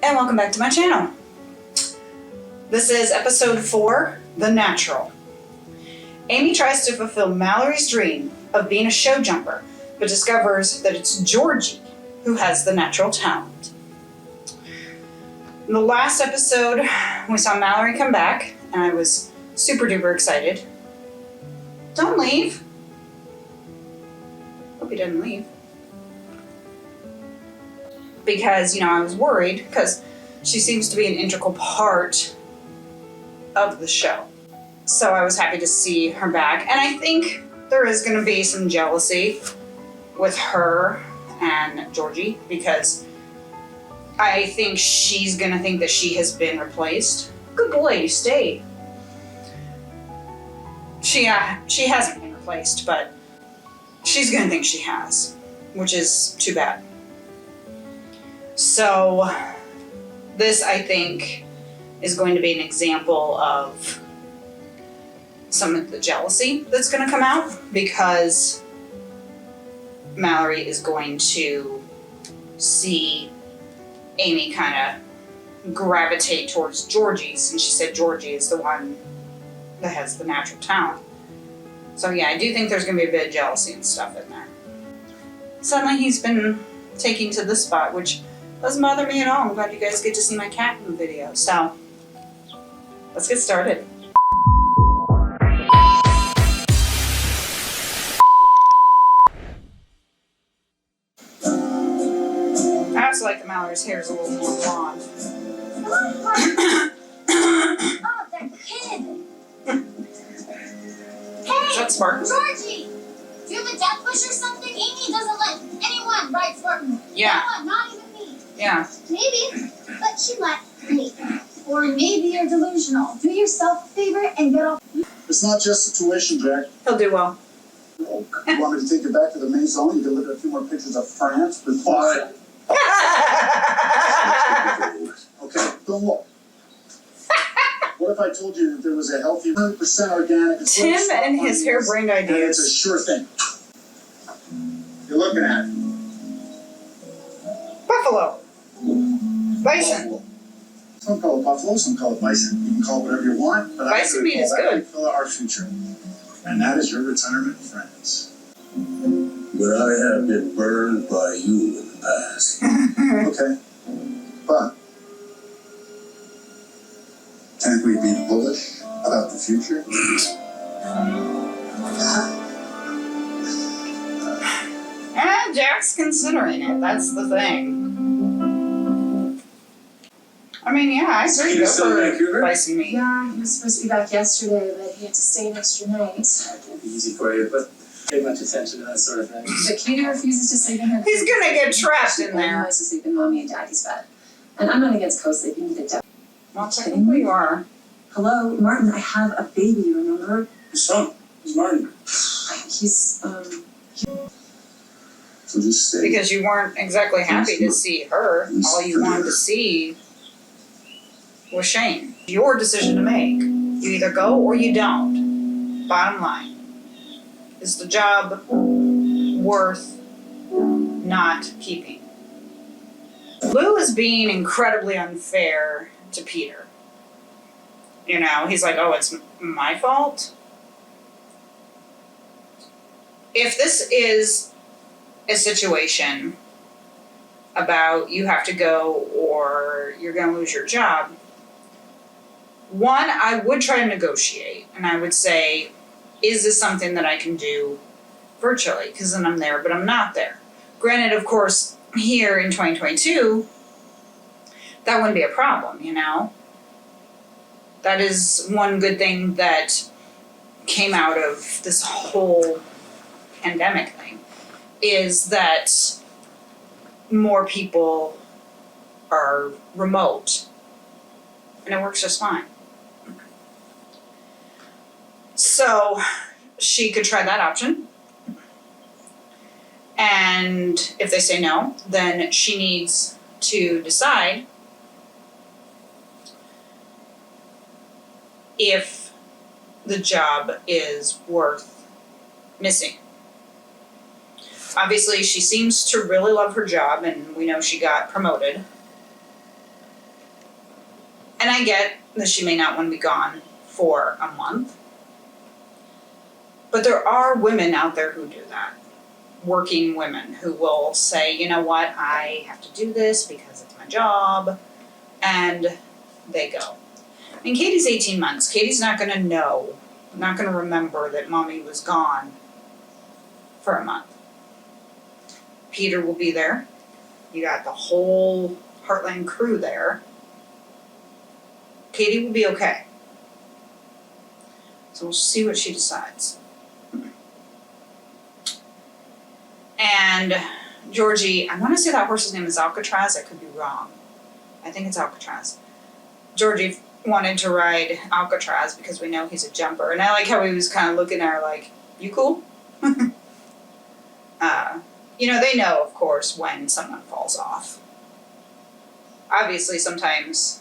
and welcome back to my channel. This is episode 4, The Natural. Amy tries to fulfill Mallory's dream of being a show jumper, but discovers that it's Georgie who has the natural talent. In the last episode, we saw Mallory come back, and I was super duper excited. Don't leave. Hope he didn't leave. Because, I was worried because she seems to be an integral part of the show. So I was happy to see her back. And I think there is going to be some jealousy with her and Georgie because I think she's going to think that she has been replaced. Good boy, you stayed. She hasn't been replaced, but she's going to think she has, which is too bad. So this, I think, is going to be an example of some of the jealousy that's going to come out because Mallory is going to see Amy kind of gravitate towards Georgie, since she said Georgie is the one that has the natural talent. So yeah, I do think there's going to be a bit of jealousy and stuff in there. Suddenly he's been taken to this spot, which doesn't bother me at all. I'm glad you guys get to see my cat in the video. So, let's get started. I also like that Mallory's hair is a little more blonde. Oh, that kid! Hey! That's smart. Georgie! Do you have a death wish or something? Amy doesn't let anyone ride Spartan. Yeah. No one, not even me. Yeah. Maybe, but she let me. Or maybe you're delusional. Do yourself a favor and get off. It's not just a tuition, Jack. He'll do well. Oh, you want me to take you back to the main zone? You can look at a few more pictures of France before. Okay, don't look. What if I told you that there was a healthy 100% organic? Tim and his harebrained And it's a ideas. sure thing. You're looking at it. Buffalo. Bison. Buffalo. Some call it buffalo, some call it bison. You can call it whatever you want, but Bison meat is good. Fill our future. And that is your retirement, friends. But I have been burned by you in the past. Okay. But can't we be bullish about the future? And Jack's considering it. That's the thing. I mean, yeah, I agree. Go for bison meat. Yeah, he was supposed to be back yesterday, but he had to stay an extra night. That can't be easy for you, but pay much attention to that sort of thing. But Katie refuses to sleep in her. He's gonna get trapped in She only there. wants to sleep in mommy and daddy's bed. And I'm not against co-sleeping with a dad. Well, technically you are. Hello, Martin, I have a baby, remember? His son, he's Martin. He's, So just stay. Because you weren't exactly happy to see her. All you wanted to see was Shane. Your decision to make. You either go or you don't. Bottom line. Is the job worth not keeping? Lou is being incredibly unfair to Peter. He's like, oh, it's my fault? If this is a situation about you have to go or you're going to lose your job, one, I would try to negotiate. And I would say, is this something that I can do virtually? Because then I'm there, but I'm not there. Granted, of course, here in 2022, that wouldn't be a problem, That is one good thing that came out of this whole pandemic thing, is that more people are remote, and it works just fine. So she could try that option. And if they say no, then she needs to decide if the job is worth missing. Obviously, she seems to really love her job, and we know she got promoted. And I get that she may not want to be gone for a month. But there are women out there who do that. Working women who will say, you know what, I have to do this because it's my job. And they go. I mean, Katie's 18 months. Katie's not going to know, not going to remember that mommy was gone for a month. Peter will be there. You got the whole Heartland crew there. Katie will be okay. So we'll see what she decides. And Georgie, I want to say that horse's name is Alcatraz. I could be wrong. I think it's Alcatraz. Georgie wanted to ride Alcatraz because we know he's a jumper. And I like how he was kind of looking at her like, you cool? You know, they know, of course, when someone falls off. Obviously, sometimes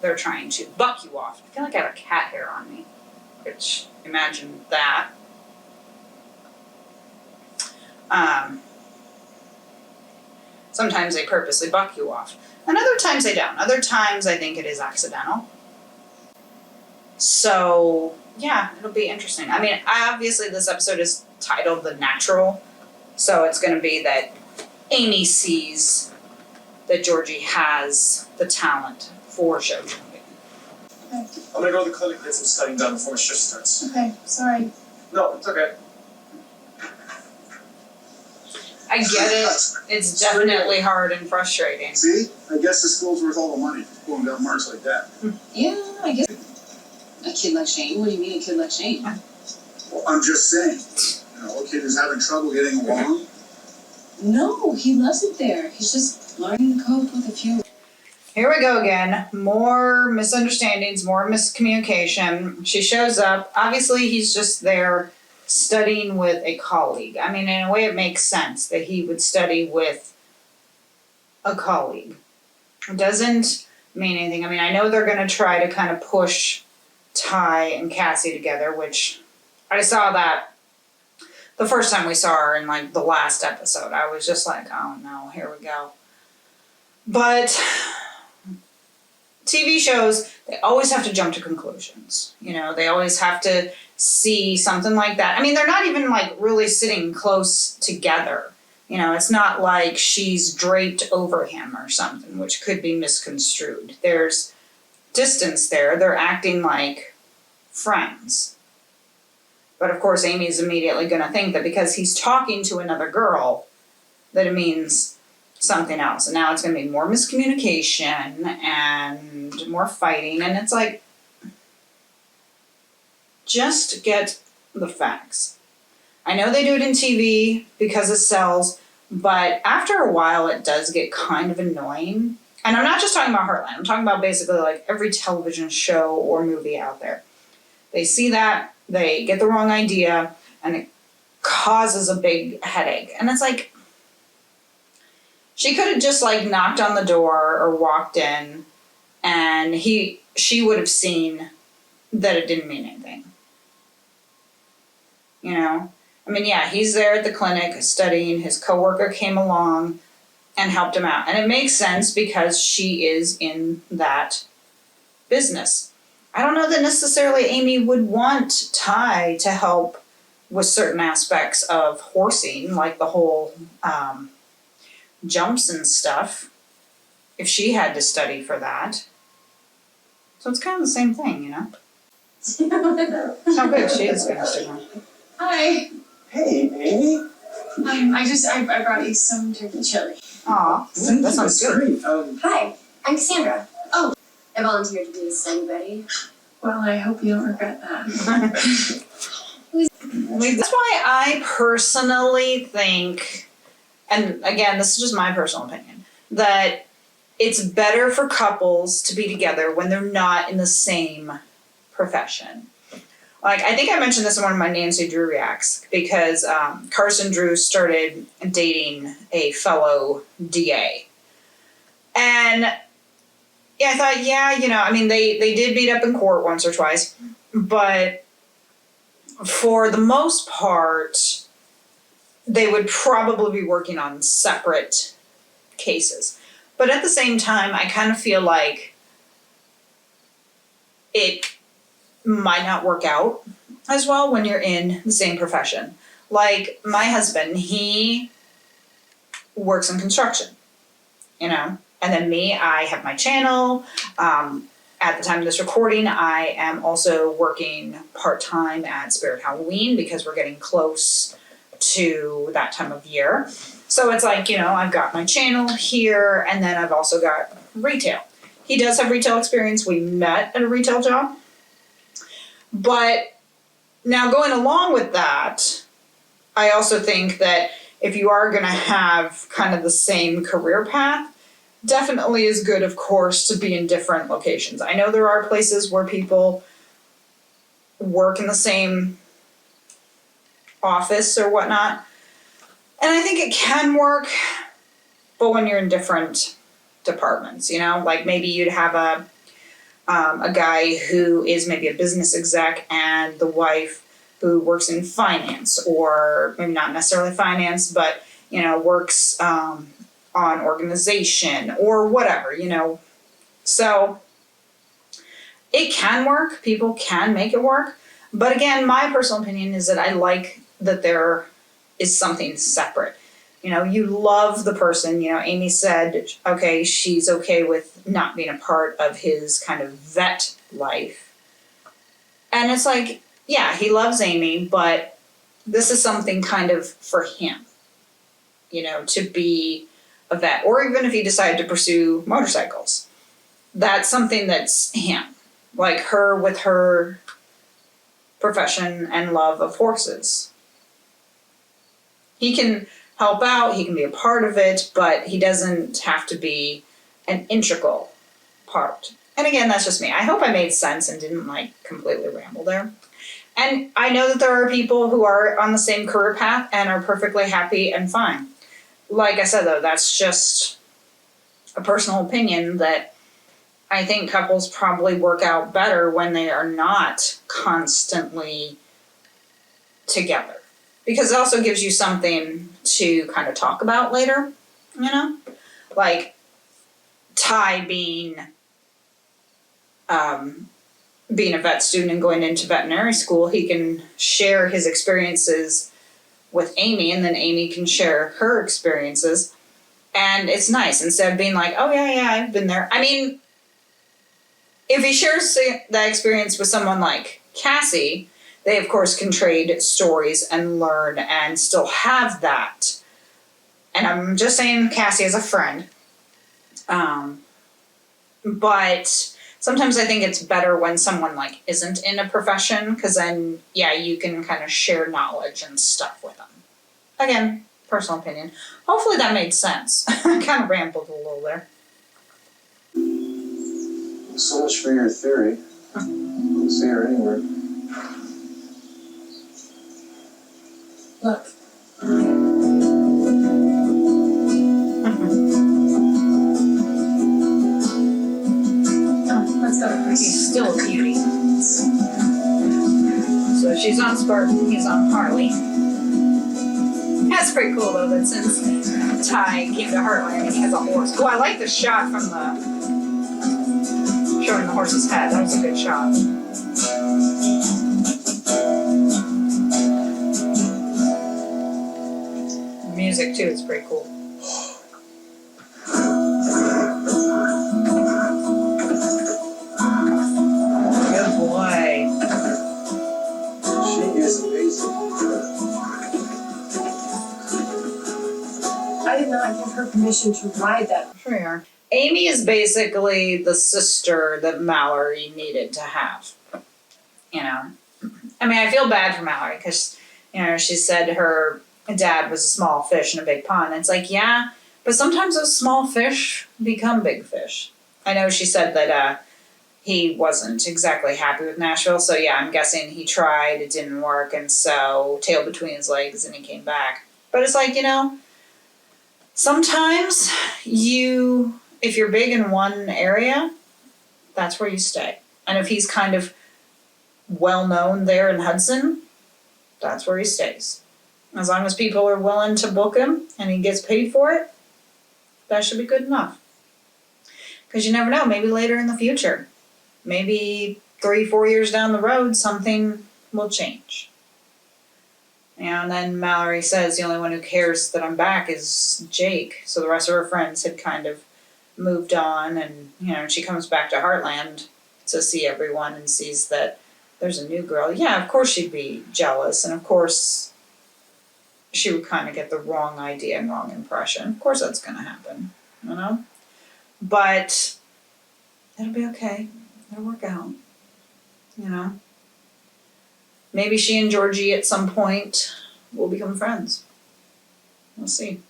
they're trying to buck you off. I feel like I have a cat hair on me, which, imagine that. Sometimes they purposely buck you off. And other times they don't. Other times I think it is accidental. So, yeah, it'll be interesting. I mean, obviously this episode is titled The Natural. So it's going to be that Amy sees that Georgie has the talent for show jumping. I'm gonna go to the clinic and get some studying done before my shift starts. Okay, sorry. No, it's okay. I get it. It's definitely hard and frustrating. See? I guess the school's worth all the money for pulling down marks like that. Yeah, I guess. A kid like Shane? What do you mean a kid like Shane? Well, I'm just saying. You know, a kid who's having trouble getting along. No, he loves it there. He's just learning to cope with a few. Here we go again. More misunderstandings, more miscommunication. She shows up. Obviously, he's just there studying with a colleague. I mean, in a way, it makes sense that he would study with a colleague. It doesn't mean anything. I mean, I know they're going to try to kind of push Ty and Cassie together, which I saw that the first time we saw her in like the last episode. I was just like, oh no, here we go. But TV shows, they always have to jump to conclusions. You know, they always have to see something like that. I mean, they're not even like really sitting close together. You know, it's not like she's draped over him or something, which could be misconstrued. There's distance there. They're acting like friends. But of course, Amy's immediately going to think that because he's talking to another girl, that it means something else. And now it's going to be more miscommunication and more fighting. And it's like, just get the facts. I know they do it in TV because it sells, but after a while it does get kind of annoying. And I'm not just talking about Heartland. I'm talking about basically like every television show or movie out there. They see that, they get the wrong idea, and it causes a big headache. And it's like, she could have just like knocked on the door or walked in and she would have seen that it didn't mean anything. You know? I mean, yeah, he's there at the clinic studying. His coworker came along and helped him out. And it makes sense because she is in that business. I don't know that necessarily Amy would want Ty to help with certain aspects of horsing, like the whole jumps and stuff, if she had to study for that. So it's kind of the same thing, you know? Oh good, she is going to study. Hi. Hey, Amy. I brought you some turkey chili. Aw, that sounds good. Great. Hi, I'm Cassandra. Oh, I volunteered to be a study buddy. Well, I hope you don't regret that. That's why I personally think, and again, this is just my personal opinion, that it's better for couples to be together when they're not in the same profession. Like, I think I mentioned this in one of my Nancy Drew reacts, because Carson Drew started dating a fellow DA. And yeah, I thought, yeah, you know, I mean, they did meet up in court once or twice, but for the most part, they would probably be working on separate cases. But at the same time, I kind of feel like it might not work out as well when you're in the same profession. Like my husband, he works in construction, you know, and then me, I have my channel. At the time of this recording, I am also working part-time at Spirit Halloween because we're getting close to that time of year. So it's like, you know, I've got my channel here, and then I've also got retail. He does have retail experience. We met at a retail job. But now going along with that, I also think that if you are going to have kind of the same career path, definitely is good, of course, to be in different locations. I know there are places where people work in the same office or whatnot, and I think it can work, but when you're in different departments, you know, like maybe you'd have a guy who is maybe a business exec and the wife who works in finance, or maybe not necessarily finance, but, you know, works on organization or whatever, you know. So it can work. People can make it work. But again, my personal opinion is that I like that there is something separate. You know, you love the person. You know, Amy said, okay, she's okay with not being a part of his kind of vet life. And it's like, yeah, he loves Amy, but this is something kind of for him, you know, to be a vet. Or even if he decided to pursue motorcycles, that's something that's him. Like her with her profession and love of horses. He can help out, he can be a part of it, but he doesn't have to be an integral part. And again, that's just me. I hope I made sense and didn't like completely ramble there. And I know that there are people who are on the same career path and are perfectly happy and fine. Like I said, though, that's just a personal opinion that I think couples probably work out better when they are not constantly together. Because it also gives you something to kind of talk about later, you know? Like Ty being a vet student and going into veterinary school, he can share his experiences with Amy, and then Amy can share her experiences. And it's nice, instead of being like, oh yeah, I've been there. I mean, if he shares that experience with someone like Cassie, they of course can trade stories and learn and still have that. And I'm just saying Cassie as a friend. But sometimes I think it's better when someone like isn't in a profession, because then, yeah, you can kind of share knowledge and stuff with them. Again, personal opinion. Hopefully that made sense. I kind of rambled a little there. So much for your theory. I don't see her anywhere. Look. Let's go. He's still a beauty. So she's on Spartan, he's on Harley. That's pretty cool though, that since Ty came to Heartland, he has a horse. Oh, I like the shot from showing the horse's head. That was a good shot. The music too is pretty cool. Good boy. She is amazing. I did not give her permission to ride that. Sure you are. Amy is basically the sister that Mallory needed to have. You know? I mean, I feel bad for Mallory because, you know, she said her dad was a small fish in a big pond. And it's like, yeah, but sometimes those small fish become big fish. I know she said that he wasn't exactly happy with Nashville. So, yeah, I'm guessing he tried, it didn't work, and so tail between his legs and he came back. But it's like, you know, sometimes if you're big in one area, that's where you stay. And if he's kind of well known there in Hudson, that's where he stays. As long as people are willing to book him and he gets paid for it, that should be good enough. Because you never know, maybe later in the future, maybe 3-4 years down the road, something will change. And then Mallory says the only one who cares that I'm back is Jake. So the rest of her friends had kind of moved on, and she comes back to Heartland to see everyone and sees that there's a new girl. Yeah, of course she'd be jealous, and of course she would kind of get the wrong idea and wrong impression. Of course that's going to happen, But it'll be okay. It'll work out, Maybe she and Georgie at some point will become friends. We'll see.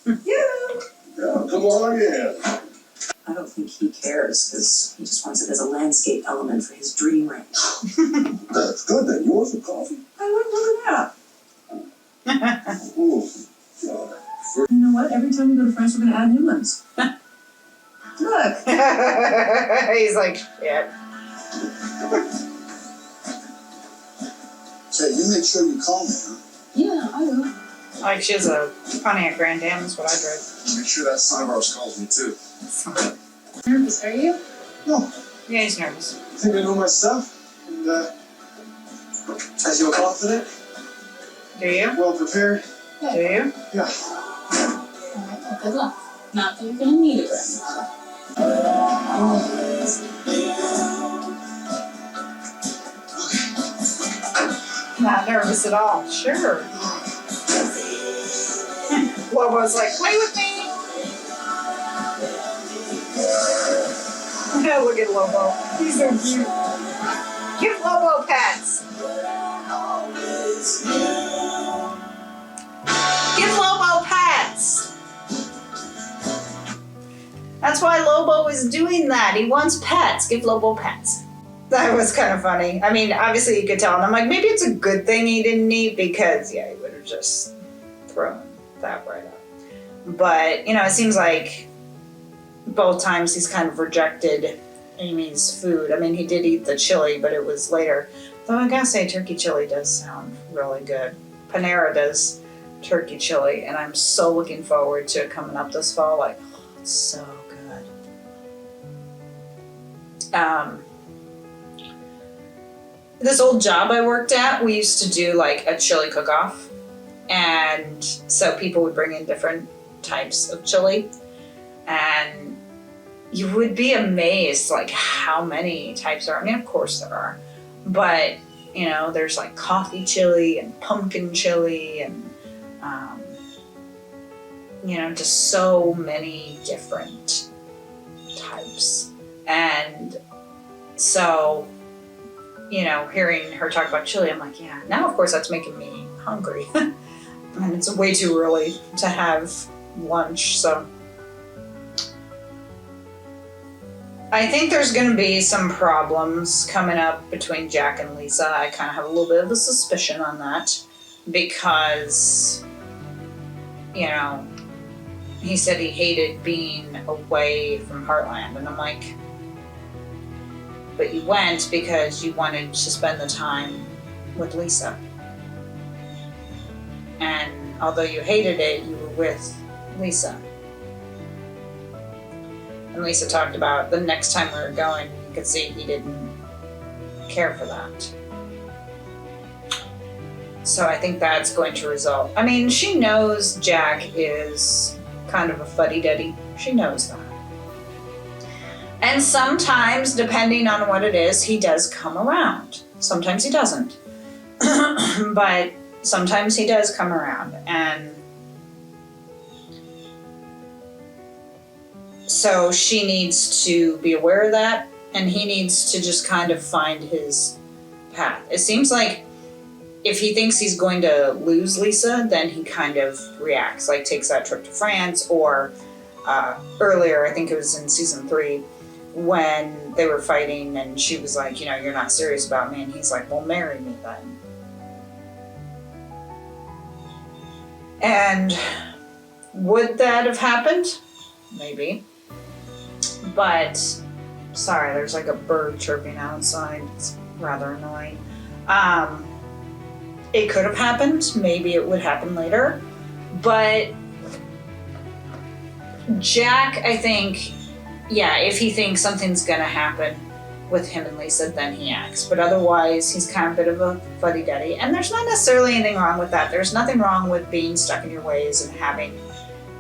Yeah, come on in. I don't think he cares because he just wants it as a landscape element for his dream ranch. That's good then. You want some coffee? I like looking it up. Ooh, God. You know what? Every time we go to France, we're going to add new ones. Look. He's like, yeah. Say, you make sure you call me, huh? Yeah, I will. Like she has a Pontiac Grand Am, is what I drove. Make sure that son of ours calls me too. Nervous, are you? No, Yeah, he's nervous. I think I know my stuff. And as you're confident, Do you? well prepared. Do you? Yeah. Alright, well, good luck. Not that you're going to need it right Not nervous at all. Sure. Lobo's like, play with me. Look at Lobo. He's so cute. Give Lobo pets. Give Lobo pets. That's why Lobo is doing that. He wants pets. Give Lobo pets. That was kind of funny. I mean, obviously you could tell. And I'm like, maybe it's a good thing he didn't eat because, he would have just thrown that right up. But, it seems like both times he's kind of rejected Amy's food. I mean, he did eat the chili, but it was later. Though I gotta say, turkey chili does sound really good. Panera does turkey chili, and I'm so looking forward to it coming up this fall. Like, it's so good. This old job I worked at, we used to do like a chili cook-off. And so people would bring in different types of chili. And you would be amazed like how many types there are. I mean, of course there are. But, there's like coffee chili and pumpkin chili and, just so many different types. And so, hearing her talk about chili, I'm like, yeah, now of course that's making me hungry. And it's way too early to have lunch, so. I think there's going to be some problems coming up between Jack and Lisa. I kind of have a little bit of a suspicion on that because, he said he hated being away from Heartland. And I'm like, but you went because you wanted to spend the time with Lisa. And although you hated it, you were with Lisa. And Lisa talked about the next time we were going, you could see he didn't care for that. So I think that's going to result. I mean, she knows Jack is kind of a fuddy-duddy. She knows that. And sometimes, depending on what it is, he does come around. Sometimes he doesn't. But sometimes he does come around. And so she needs to be aware of that, and he needs to just kind of find his path. It seems like if he thinks he's going to lose Lisa, then he kind of reacts, like takes that trip to France, or earlier, I think it was in season 3, when they were fighting and she was like, you're not serious about me, and he's like, well, marry me then. And would that have happened? Maybe. But, sorry, there's like a bird chirping outside. It's rather annoying. It could have happened. Maybe it would happen later. But Jack, I think, yeah, if he thinks something's gonna happen with him and Lisa, then he acts. But otherwise, he's kind of a bit of a fuddy-duddy. And there's not necessarily anything wrong with that. There's nothing wrong with being stuck in your ways and having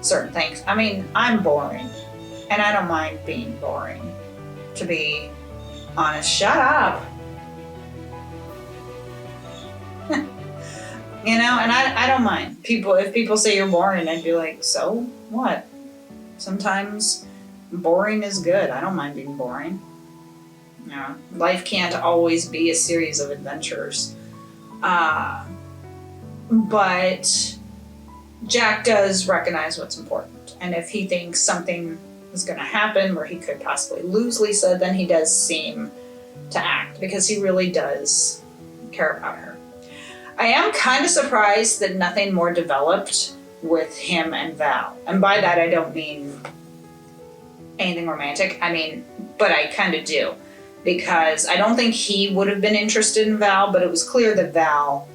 certain things. I mean, I'm boring. And I don't mind being boring. To be honest, shut up. You know, and I don't mind. If people say you're boring, I'd be like, so what? Sometimes boring is good. I don't mind being boring. You know, life can't always be a series of adventures. But Jack does recognize what's important. And if he thinks something is going to happen where he could possibly lose Lisa, then he does seem to act because he really does care about her. I am kind of surprised that nothing more developed with him and Val. And by that, I don't mean anything romantic. I mean, but I kind of do. Because I don't think he would have been interested in Val, but it was clear that Val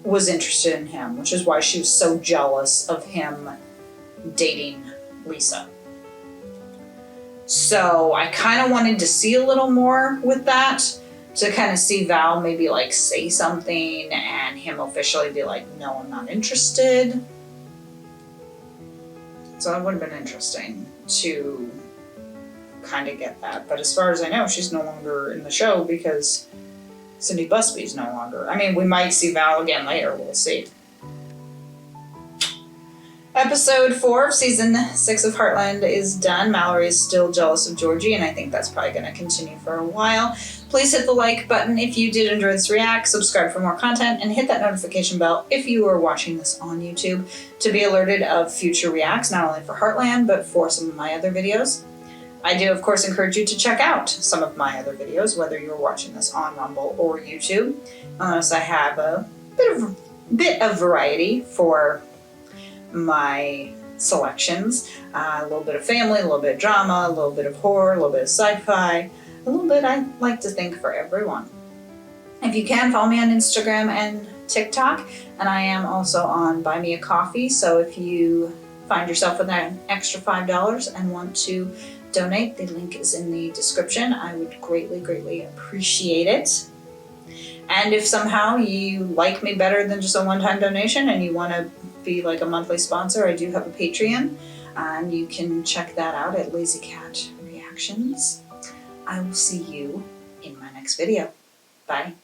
was interested in him, which is why she was so jealous of him dating Lisa. So I kind of wanted to see a little more with that, to kind of see Val maybe like say something and him officially be like, no, I'm not interested. So that would have been interesting to kind of get that. But as far as I know, she's no longer in the show because Cindy Busby's no longer. I mean, we might see Val again later, we'll see. Episode 4 of season 6 of Heartland is done. Mallory is still jealous of Georgie, and I think that's probably going to continue for a while. Please hit the like button if you did enjoy this react, subscribe for more content, and hit that notification bell if you are watching this on YouTube to be alerted of future reacts, not only for Heartland, but for some of my other videos. I do, of course, encourage you to check out some of my other videos, whether you're watching this on Rumble or YouTube. So I have a bit of variety for my selections. A little bit of family, a little bit of drama, a little bit of horror, a little bit of sci-fi, a little bit, I like to think, for everyone. If you can, follow me on Instagram and TikTok, and I am also on Buy Me a Coffee, so if you find yourself with an extra $5 and want to donate, the link is in the description. I would greatly, greatly appreciate it. And if somehow you like me better than just a one-time donation and you want to be like a monthly sponsor, I do have a Patreon, and you can check that out at Lazy Cat Reactions. I will see you in my next video. Bye.